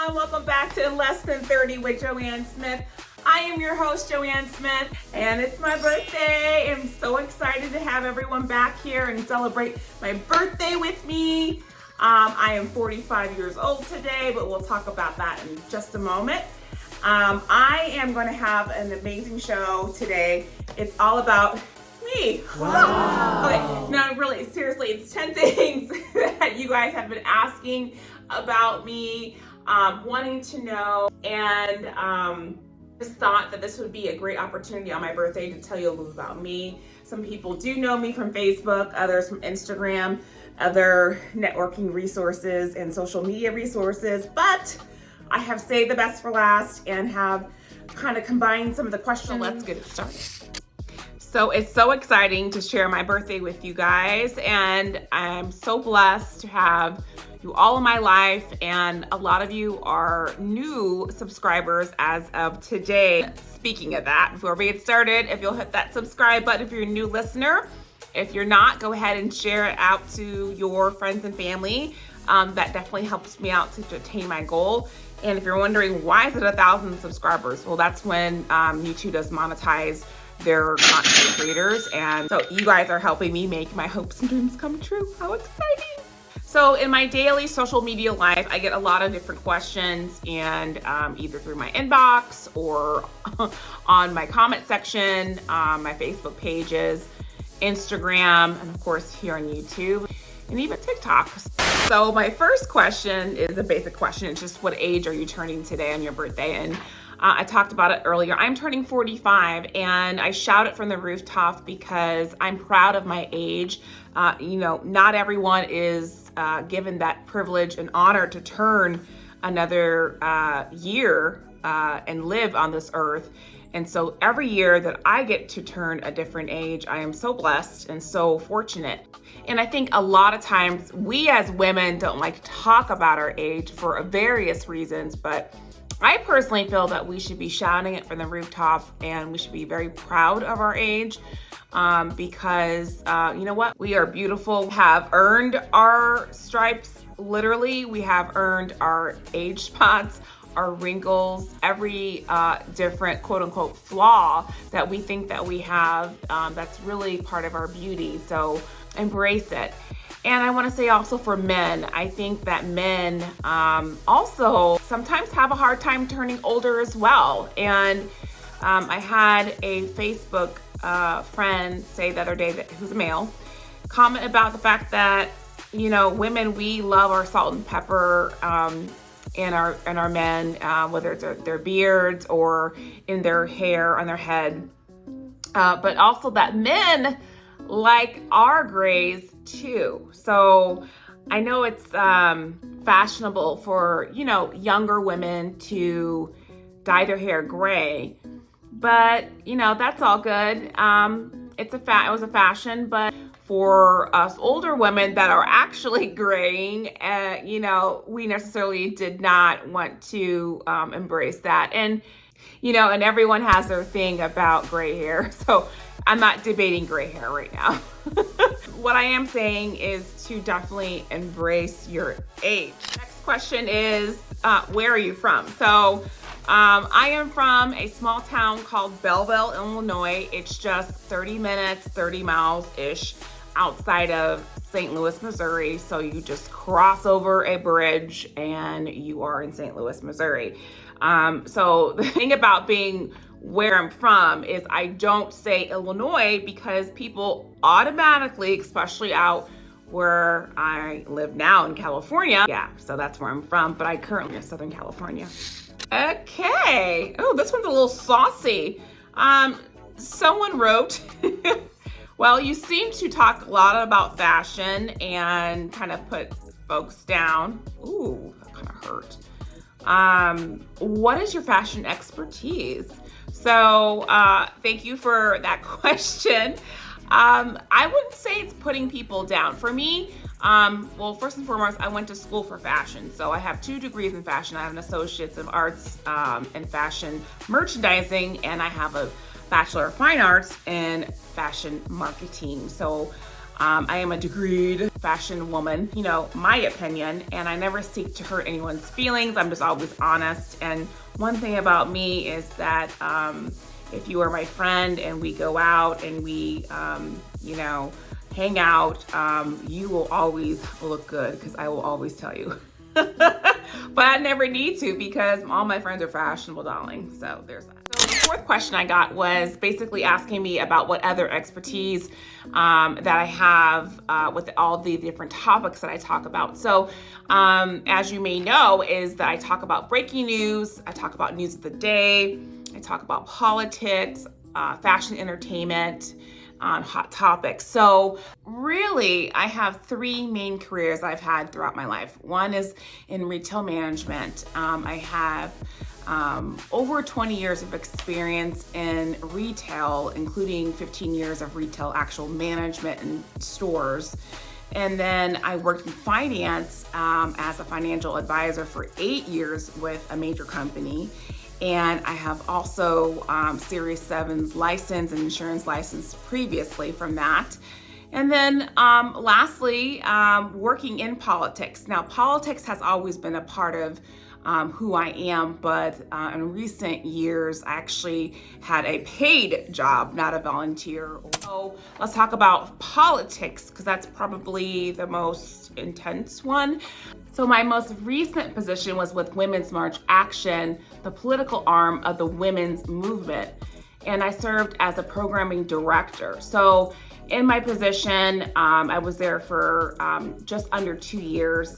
everyone. Welcome back to In Less Than 30 with JoAnn Smith. I am your host, JoAnn Smith, and it's my birthday. I'm so excited to have everyone back here and celebrate my birthday with me. I am 45 years old today, but we'll talk about that in just a moment. I am going to have an amazing show today. It's all about me. Wow. Okay, no, really, seriously, it's 10 things that you guys have been asking about me, wanting to know, and just thought that this would be a great opportunity on my birthday to tell you a little about me. Some people do know me from Facebook, others from Instagram, other networking resources and social media resources, but I have saved the best for last and have kind of combined some of the questions. So let's get it started. So it's so exciting to share my birthday with you guys, and I'm so blessed to have you all in my life, and a lot of you are new subscribers as of today. Speaking of that, before we get started, if you'll hit that subscribe button if you're a new listener. If you're not, go ahead and share it out to your friends and family. That definitely helps me out to attain my goal. And if you're wondering why is it 1,000 subscribers, well, that's when YouTube does monetize their content creators, and so you guys are helping me make my hopes and dreams come true. How exciting! So in my daily social media life, I get a lot of different questions, and either through my inbox or on my comment section, my Facebook pages, Instagram, and of course here on YouTube, and even TikTok. So my first question is a basic question. It's just, what age are you turning today on your birthday? And I talked about it earlier. I'm turning 45, and I shout it from the rooftop because I'm proud of my age. Not everyone is given that privilege and honor to turn another year and live on this earth. And so every year that I get to turn a different age, I am so blessed and so fortunate. And I think a lot of times we as women don't like to talk about our age for various reasons, but I personally feel that we should be shouting it from the rooftop, and we should be very proud of our age because you know what? We are beautiful, have earned our stripes, literally. We have earned our age spots, our wrinkles, every different quote unquote flaw that we think that we have. That's really part of our beauty. So embrace it. And I want to say also for men, I think that men also sometimes have a hard time turning older as well. And I had a Facebook friend say the other day, who's a male, comment about the fact that, women, we love our salt and pepper in our men, whether it's their beards or in their hair on their head, but also that men like our grays too. So I know it's fashionable for younger women to dye their hair gray, but that's all good. It was a fashion, but for us older women that are actually graying, we necessarily did not want to embrace that. And and everyone has their thing about gray hair. So I'm not debating gray hair right now. What I am saying is to definitely embrace your age. Next question is, where are you from? So I am from a small town called Belleville, Illinois. It's just 30 minutes, 30 miles-ish outside of St. Louis, Missouri. So you just cross over a bridge and you are in St. Louis, Missouri. So the thing about being where I'm from is I don't say Illinois because people automatically, especially out where I live now in California. Yeah, so that's where I'm from, but I currently live in Southern California. Okay. Oh, this one's a little saucy. Someone wrote, well, you seem to talk a lot about fashion and kind of put folks down. Ooh, that kind of hurt. What is your fashion expertise? So thank you for that question. I wouldn't say it's putting people down. For me, well, first and foremost, I went to school for fashion. So I have 2 degrees in fashion. I have an Associate's of Arts in Fashion Merchandising, and I have a Bachelor of Fine Arts in Fashion Marketing. So I am a degreed fashion woman, you know, my opinion, and I never seek to hurt anyone's feelings. I'm just always honest. And one thing about me is that if you are my friend and we go out and we, you know, hang out, you will always look good because I will always tell you. But I never need to because all my friends are fashionable, darling. So there's that. So the fourth question I got was basically asking me about what other expertise that I have with all the different topics that I talk about. So as you may know, is that I talk about breaking news, I talk about news of the day, I talk about politics, fashion, entertainment, on hot topics. So really, I have three main careers I've had throughout my life. One is in retail management. I have over 20 years of experience in retail, including 15 years of retail actual management in stores. And then I worked in finance as a financial advisor for 8 years with a major company. And I have also Series 7's license and insurance license previously from that. And then lastly, working in politics. Now, politics has always been a part of who I am, but in recent years, I actually had a paid job, not a volunteer. So let's talk about politics, because that's probably the most intense one. So my most recent position was with Women's March Action, the political arm of the women's movement. And I served as a programming director. So in my position, I was there for just under 2 years.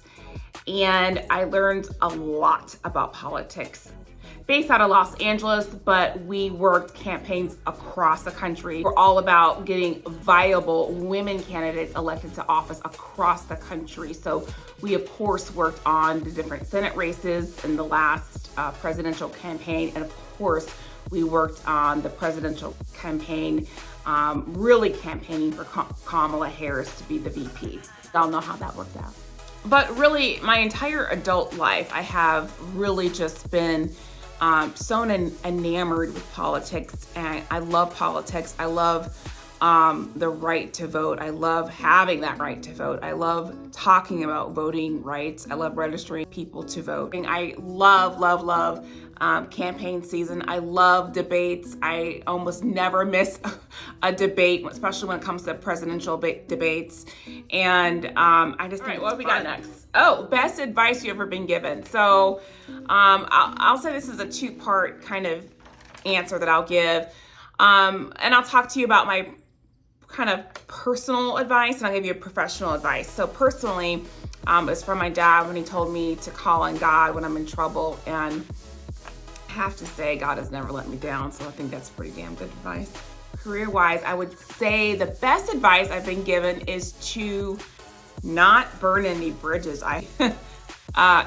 And I learned a lot about politics. Based out of Los Angeles, but we worked campaigns across the country. We're all about getting viable women candidates elected to office across the country. So we, of course, worked on the different Senate races in the last presidential campaign. And of course, we worked on the presidential campaign, really campaigning for Kamala Harris to be the VP. Y'all know how that worked out. But really, my entire adult life, I have really just been so enamored with politics, and I love politics. I love the right to vote. I love having that right to vote. I love talking about voting rights. I love registering people to vote. And I love campaign season. I love debates. I almost never miss a debate, especially when it comes to presidential debates. And I just think, what do we got next? Oh, best advice you ever been given. So I'll say this is a two-part kind of answer that I'll give. And I'll talk to you about my kind of personal advice, and I'll give you a professional advice. So personally, it's from my dad when he told me to call on God when I'm in trouble. And I have to say, God has never let me down. So I think that's pretty damn good advice. Career-wise, I would say the best advice I've been given is to not burn any bridges. I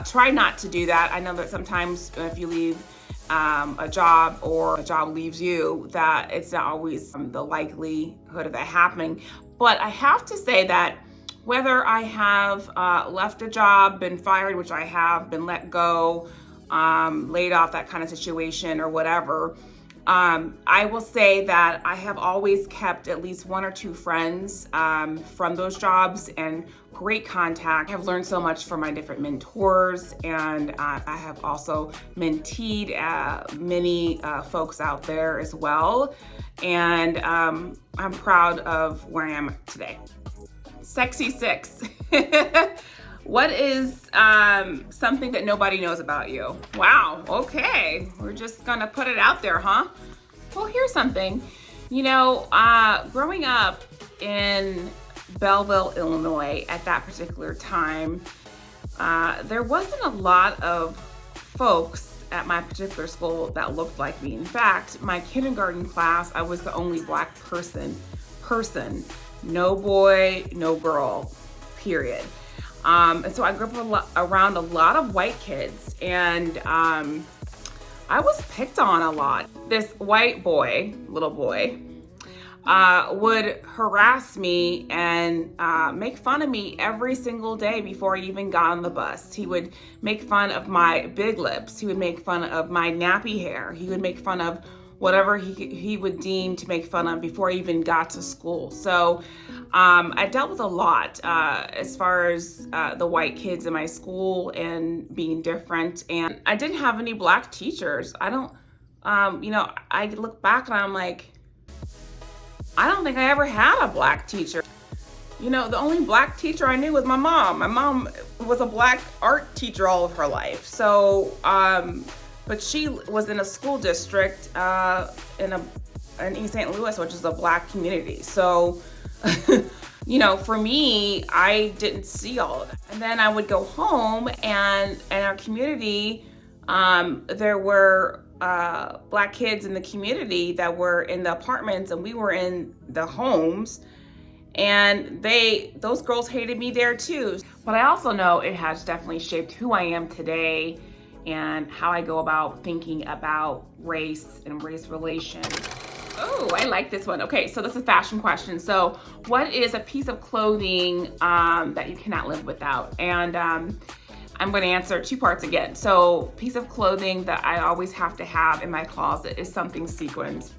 try not to do that. I know that sometimes if you leave a job or a job leaves you, that it's not always the likelihood of that happening. But I have to say that whether I have left a job, been fired, which I have, been let go, laid off, that kind of situation or whatever, I will say that I have always kept at least one or two friends from those jobs and great contact. I have learned so much from my different mentors, and I have also menteed many folks out there as well. And I'm proud of where I am today. Sexy six. What is something that nobody knows about you? Wow, okay. We're just gonna put it out there, huh? Well, here's something. You know, growing up in Belleville, Illinois at that particular time, there wasn't a lot of folks at my particular school that looked like me. In fact, my kindergarten class, I was the only Black person, no boy, no girl, period. And so I grew up around a lot of white kids, and I was picked on a lot. This white boy, little boy, would harass me and make fun of me every single day before I even got on the bus. He would make fun of my big lips. He would make fun of my nappy hair. He would make fun of whatever he would deem to make fun of before I even got to school. So I dealt with a lot as far as the white kids in my school and being different. And I didn't have any black teachers. I don't, I look back and I'm like, I don't think I ever had a black teacher. The only black teacher I knew was my mom. My mom was a black art teacher all of her life. So, but she was in a school district in East St. Louis, which is a black community. So, for me, I didn't see all of that. And then I would go home, and in our community, there were black kids in the community that were in the apartments, and we were in the homes. And those girls hated me there too. But I also know it has definitely shaped who I am today and how I go about thinking about race and race relations. Oh, I like this one. Okay, so this is a fashion question. So what is a piece of clothing that you cannot live without? And I'm going to answer two parts again. So piece of clothing that I always have to have in my closet is something sequins.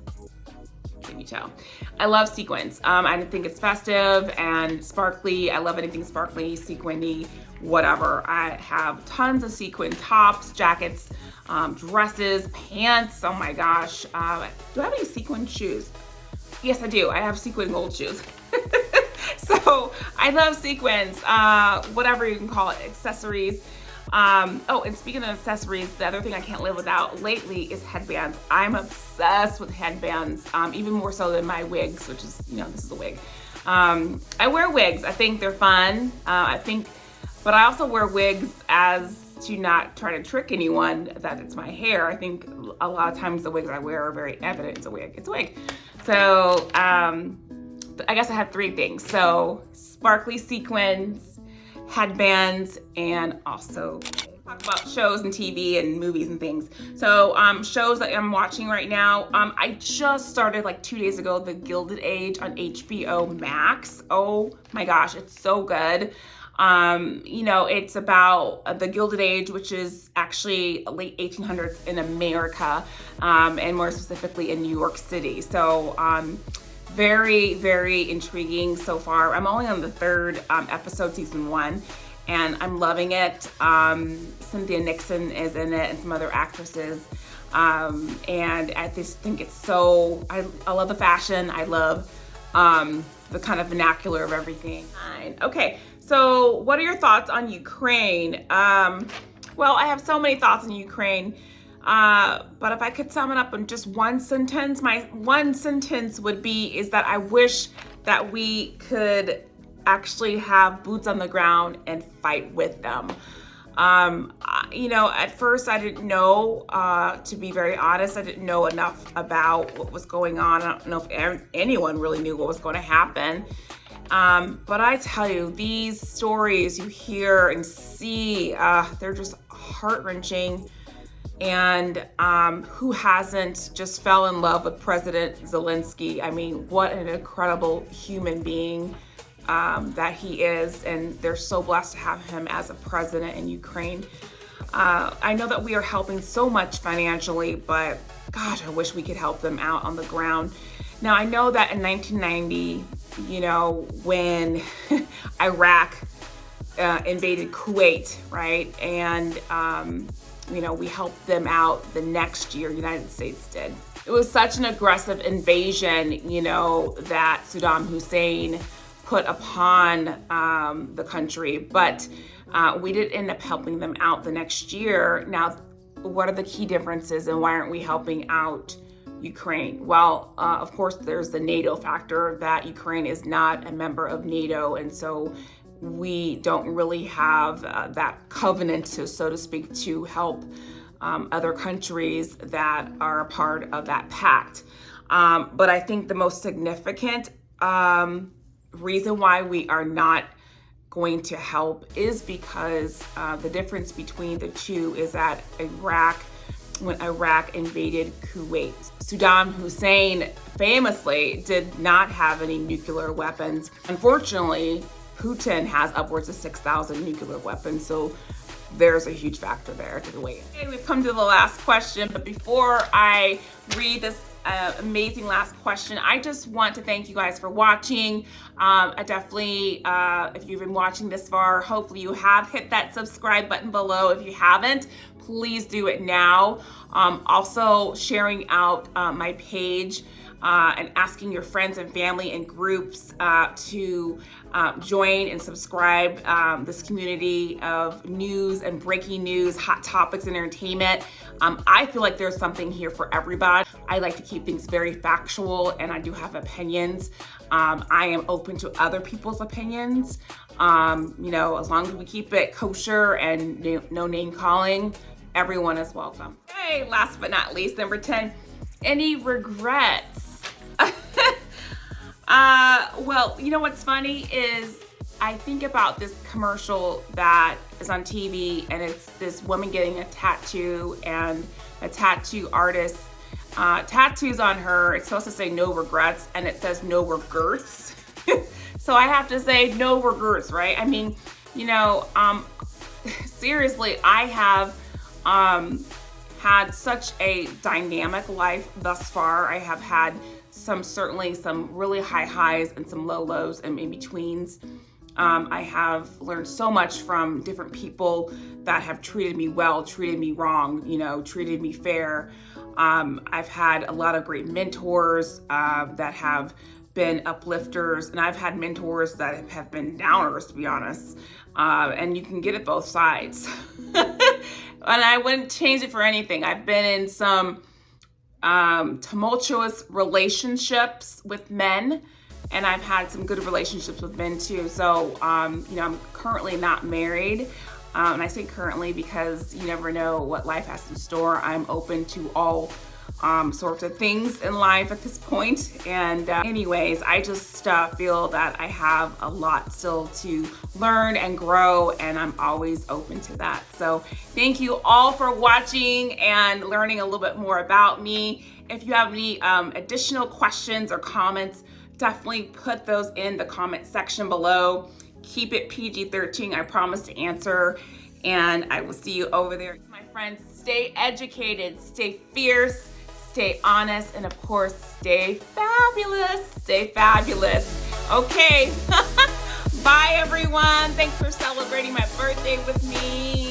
Can you tell? I love sequins. I think it's festive and sparkly. I love anything sparkly, sequiny, whatever. I have tons of sequin tops, jackets, dresses, pants. Oh my gosh. Do I have any sequin shoes? Yes, I do. I have sequin gold shoes. So I love sequins, whatever you can call it, accessories. And speaking of accessories, the other thing I can't live without lately is headbands. I'm obsessed with headbands, even more so than my wigs, which is, this is a wig. I wear wigs. I think they're fun. But I also wear wigs as to not try to trick anyone that it's my hair. I think a lot of times the wigs I wear are very evident it's a wig. It's a wig. So, I guess I have three things. So sparkly sequins, headbands, and also talk about shows and TV and movies and things. So shows that I'm watching right now. I just started like 2 days ago, The Gilded Age on HBO Max. Oh my gosh, it's so good. It's about the Gilded Age, which is actually late 1800s in America, and more specifically in New York City. So very, very intriguing so far. I'm only on the third episode, season 1, and I'm loving it. Cynthia Nixon is in it and some other actresses. And I just think it's so, I love the fashion. I love the kind of vernacular of everything. Okay, so what are your thoughts on Ukraine? Well, I have so many thoughts on Ukraine. But if I could sum it up in just one sentence, my one sentence would be is that I wish that we could actually have boots on the ground and fight with them. At first I didn't know, to be very honest, I didn't know enough about what was going on. I don't know if anyone really knew what was going to happen. But I tell you, these stories you hear and see, they're just heart-wrenching. And who hasn't just fell in love with President Zelensky? I mean, what an incredible human being that he is. And they're so blessed to have him as a president in Ukraine. I know that we are helping so much financially, but gosh, I wish we could help them out on the ground. Now, I know that in 1990, when Iraq invaded Kuwait, right? And we helped them out the next year, United States did. It was such an aggressive invasion, that Saddam Hussein put upon the country, but we did end up helping them out the next year. Now, what are the key differences and why aren't we helping out Ukraine? Well, of course, there's the NATO factor that Ukraine is not a member of NATO, and so we don't really have that covenant, so to speak, to help other countries that are a part of that pact. But I think the most significant reason why we are not going to help is because the difference between the two is that when Iraq invaded Kuwait, Saddam Hussein famously did not have any nuclear weapons. Unfortunately, Putin has upwards of 6,000 nuclear weapons. So there's a huge factor there to the weight. Okay, we've come to the last question, but before I read this amazing last question, I just want to thank you guys for watching. I definitely, if you've been watching this far, hopefully you have hit that subscribe button below. If you haven't, please do it now. Also sharing out my page and asking your friends and family and groups to join and subscribe this community of news and breaking news, hot topics, and entertainment. I feel like there's something here for everybody. I like to keep things very factual, and I do have opinions. I am open to other people's opinions. You know, as long as we keep it kosher and no name calling, everyone is welcome. Okay, last but not least, number 10, any regrets? Well, you know what's funny is I think about this commercial that is on TV, and it's this woman getting a tattoo, and a tattoo artist tattoos on her. It's supposed to say no regrets, and it says no regrets. So I have to say no regrets, right? I mean, you know, seriously, I have had such a dynamic life thus far. I have had certainly some really high highs and some low lows and in betweens. I have learned so much from different people that have treated me well, treated me wrong, you know, treated me fair. I've had a lot of great mentors that have been uplifters, and I've had mentors that have been downers, to be honest. And you can get it both sides. And I wouldn't change it for anything. I've been in some tumultuous relationships with men, and I've had some good relationships with men too. So, you know, I'm currently not married. And I say currently because you never know what life has in store. I'm open to all sorts of things in life at this point. And anyways, I just feel that I have a lot still to learn and grow, and I'm always open to that. So thank you all for watching and learning a little bit more about me. If you have any additional questions or comments, definitely put those in the comment section below. Keep it PG-13, I promise to answer, and I will see you over there. My friends, stay educated, stay fierce, stay honest, and of course, stay fabulous. Stay fabulous. Okay, bye everyone. Thanks for celebrating my birthday with me.